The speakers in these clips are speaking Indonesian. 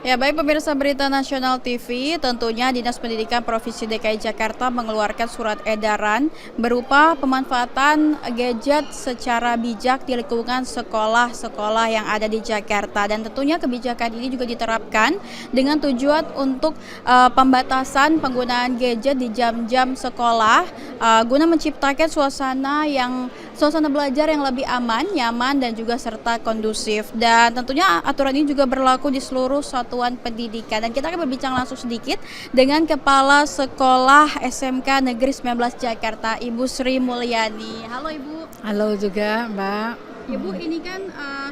Ya, baik pemirsa Berita Nasional TV, tentunya Dinas Pendidikan Provinsi DKI Jakarta mengeluarkan surat edaran berupa pemanfaatan gadget secara bijak di lingkungan sekolah-sekolah yang ada di Jakarta. Dan tentunya kebijakan ini juga diterapkan dengan tujuan untuk pembatasan penggunaan gadget di jam-jam sekolah guna menciptakan suasana belajar yang lebih aman, nyaman, dan juga serta kondusif. Dan tentunya aturan ini juga berlaku di seluruh satuan pendidikan. Dan kita akan berbincang langsung sedikit dengan Kepala Sekolah SMK Negeri 19 Jakarta, Ibu Sri Mulyani. Halo Ibu. Halo juga Mbak. Ibu, ini kan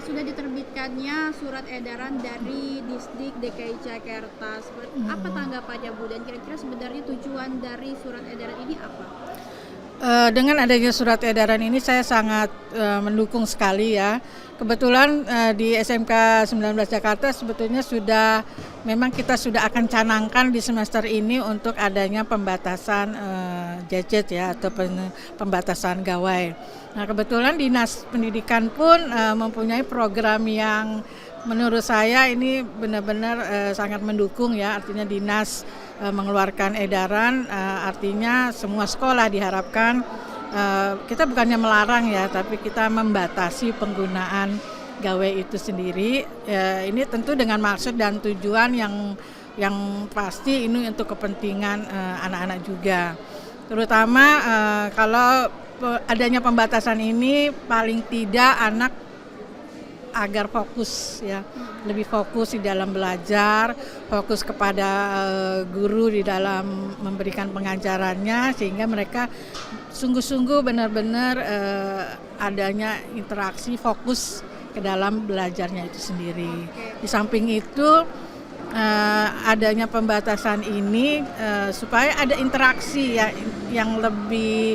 sudah diterbitkannya surat edaran dari Disdik DKI Jakarta. Apa tanggapannya Bu, dan kira-kira sebenarnya tujuan dari surat edaran ini apa? Dengan adanya surat edaran ini saya sangat mendukung sekali ya. Kebetulan di SMK 19 Jakarta sebetulnya memang kita sudah akan canangkan di semester ini untuk adanya pembatasan gadget ya, atau pembatasan gawai. Nah, kebetulan Dinas Pendidikan pun mempunyai program yang menurut saya ini benar-benar sangat mendukung ya. Artinya dinas mengeluarkan edaran, artinya semua sekolah diharapkan, kita bukannya melarang ya, tapi kita membatasi penggunaan gawai itu sendiri. Ini tentu dengan maksud dan tujuan yang pasti ini untuk kepentingan anak-anak juga. Terutama kalau adanya pembatasan ini, paling tidak anak agar fokus ya, lebih fokus di dalam belajar, fokus kepada guru di dalam memberikan pengajarannya, sehingga mereka sungguh-sungguh benar-benar adanya interaksi, fokus ke dalam belajarnya itu sendiri. Di samping itu adanya pembatasan ini supaya ada interaksi ya yang lebih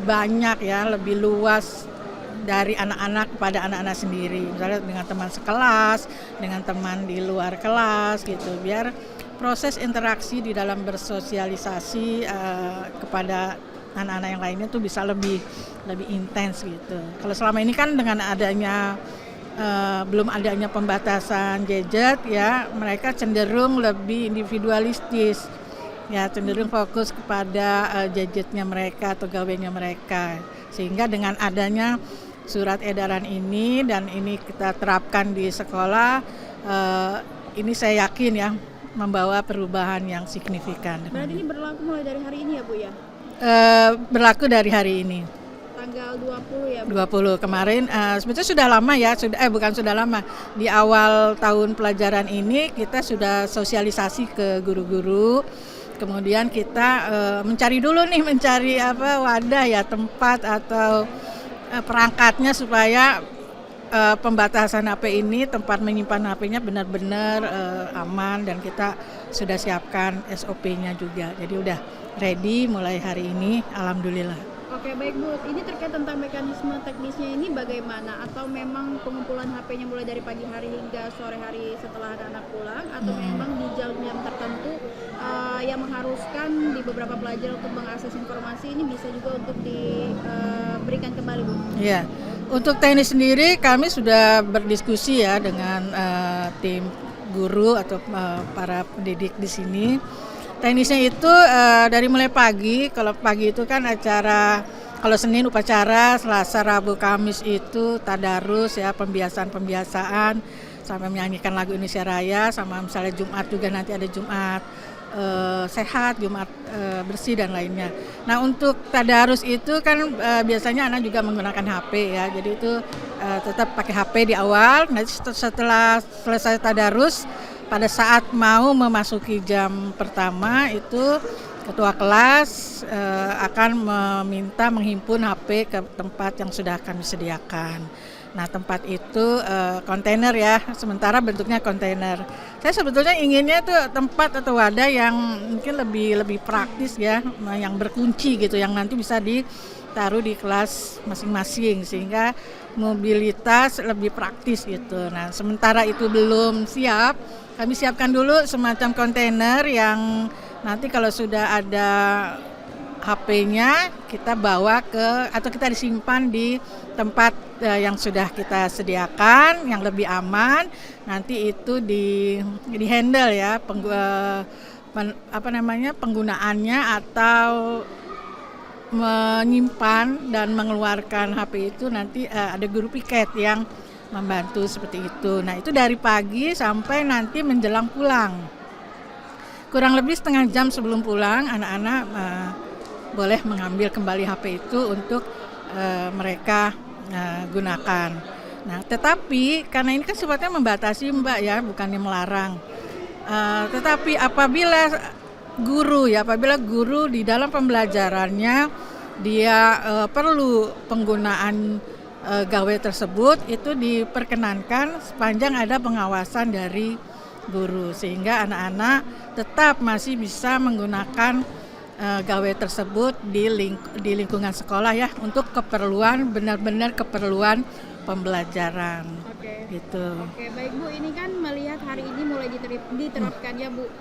banyak ya, lebih luas dari anak-anak kepada anak-anak sendiri, misalnya dengan teman sekelas, dengan teman di luar kelas gitu, biar proses interaksi di dalam bersosialisasi kepada anak-anak yang lainnya tuh bisa lebih intens gitu. Kalau selama ini kan dengan adanya belum adanya pembatasan gadget ya, mereka cenderung lebih individualistis ya, cenderung fokus kepada gadgetnya mereka atau gawainya mereka, sehingga dengan adanya surat edaran ini dan ini kita terapkan di sekolah, ini saya yakin ya membawa perubahan yang signifikan. Berarti ini berlaku mulai dari hari ini ya Bu ya? Berlaku dari hari ini. Tanggal 20 ya Bu? 20 kemarin, sebetulnya sudah lama ya, bukan sudah lama. Di awal tahun pelajaran ini kita sudah sosialisasi ke guru-guru. Kemudian kita mencari wadah ya, tempat atau perangkatnya supaya pembatasan HP ini, tempat menyimpan HP-nya benar-benar aman, dan kita sudah siapkan SOP-nya juga. Jadi udah ready mulai hari ini, alhamdulillah. Oke, baik Bu, ini terkait tentang mekanisme teknisnya ini bagaimana? Atau memang pengumpulan HP-nya mulai dari pagi hari hingga sore hari setelah anak-anak pulang? Atau memang di jam-jam tertentu yang mengharuskan di beberapa pelajar untuk mengakses informasi ini bisa juga untuk diberikan kembali Bu? Iya, untuk teknis sendiri kami sudah berdiskusi ya dengan tim guru atau para pendidik di sini. Teknisnya itu dari mulai pagi, kalau pagi itu kan acara, kalau Senin upacara, Selasa, Rabu, Kamis itu tadarus ya, pembiasaan sampai menyanyikan lagu Indonesia Raya, sama misalnya Jumat juga nanti ada Jumat sehat, Jumat bersih dan lainnya. Nah, untuk tadarus itu kan biasanya anak juga menggunakan HP ya, jadi itu tetap pakai HP di awal. Nanti setelah selesai tadarus, pada saat mau memasuki jam pertama itu ketua kelas akan meminta menghimpun HP ke tempat yang sudah kami sediakan. Nah, tempat itu kontainer ya, sementara bentuknya kontainer. Saya sebetulnya inginnya itu tempat atau wadah yang mungkin lebih praktis ya, yang berkunci gitu, yang nanti bisa ditaruh di kelas masing-masing sehingga mobilitas lebih praktis gitu. Nah, sementara itu belum siap, kami siapkan dulu semacam kontainer yang nanti kalau sudah ada HP-nya kita bawa atau kita disimpan di tempat yang sudah kita sediakan, yang lebih aman, nanti itu di handle ya penggunaannya atau menyimpan dan mengeluarkan HP itu nanti ada guru piket yang membantu seperti itu. Nah itu dari pagi sampai nanti menjelang pulang. Kurang lebih setengah jam sebelum pulang anak-anak boleh mengambil kembali HP itu untuk mereka gunakan. Nah tetapi karena ini kan sifatnya membatasi Mbak ya, bukannya melarang. Tetapi apabila guru di dalam pembelajarannya dia perlu penggunaan gawai tersebut, itu diperkenankan sepanjang ada pengawasan dari guru sehingga anak-anak tetap masih bisa menggunakan gawai tersebut di lingkungan sekolah ya untuk keperluan benar-benar keperluan pembelajaran. Oke. Gitu. Oke, baik Bu, ini kan melihat hari ini mulai diterapkan ya Bu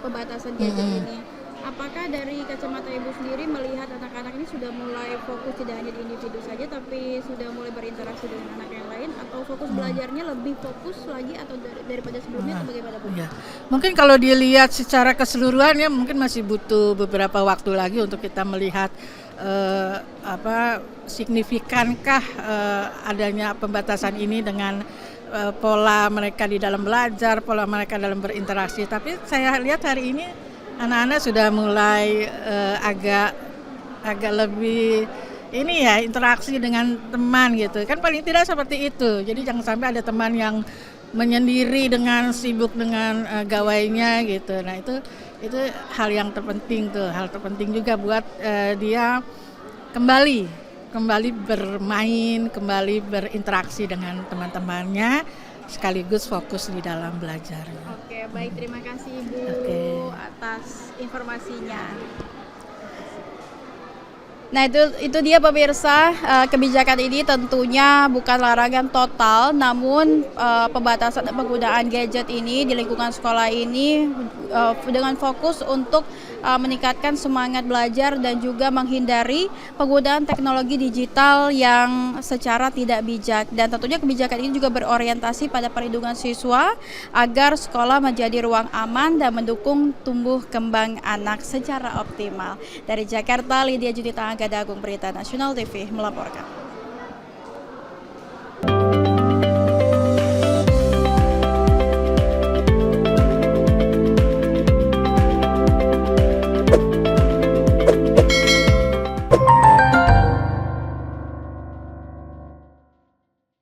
pembatasan gadget ini. Apakah dari kacamata Ibu sendiri melihat anak-anak ini sudah mulai fokus tidak hanya di individu saja tapi sudah mulai berinteraksi dengan anak yang lain, atau fokus belajarnya lebih fokus lagi atau daripada sebelumnya atau bagaimana Bu? Ya. Mungkin kalau dilihat secara keseluruhan ya mungkin masih butuh beberapa waktu lagi untuk kita melihat signifikankah adanya pembatasan ini dengan pola mereka di dalam belajar, pola mereka dalam berinteraksi. Tapi saya lihat hari ini anak-anak sudah mulai agak lebih ini ya interaksi dengan teman gitu. Kan paling tidak seperti itu. Jadi jangan sampai ada teman yang menyendiri dengan sibuk dengan gawainya gitu. Nah itu hal yang terpenting tuh, hal terpenting juga buat dia kembali bermain, kembali berinteraksi dengan teman-temannya, sekaligus fokus di dalam belajar. Oke, baik, terima kasih Ibu atas informasinya. Nah itu dia pemirsa, kebijakan ini tentunya bukan larangan total, namun pembatasan penggunaan gadget ini di lingkungan sekolah ini dengan fokus untuk meningkatkan semangat belajar dan juga menghindari penggunaan teknologi digital yang secara tidak bijak. Dan tentunya kebijakan ini juga berorientasi pada perlindungan siswa agar sekolah menjadi ruang aman dan mendukung tumbuh kembang anak secara optimal. Dari Jakarta, Lydia Junita Angga Dagung, Berita Nasional TV melaporkan.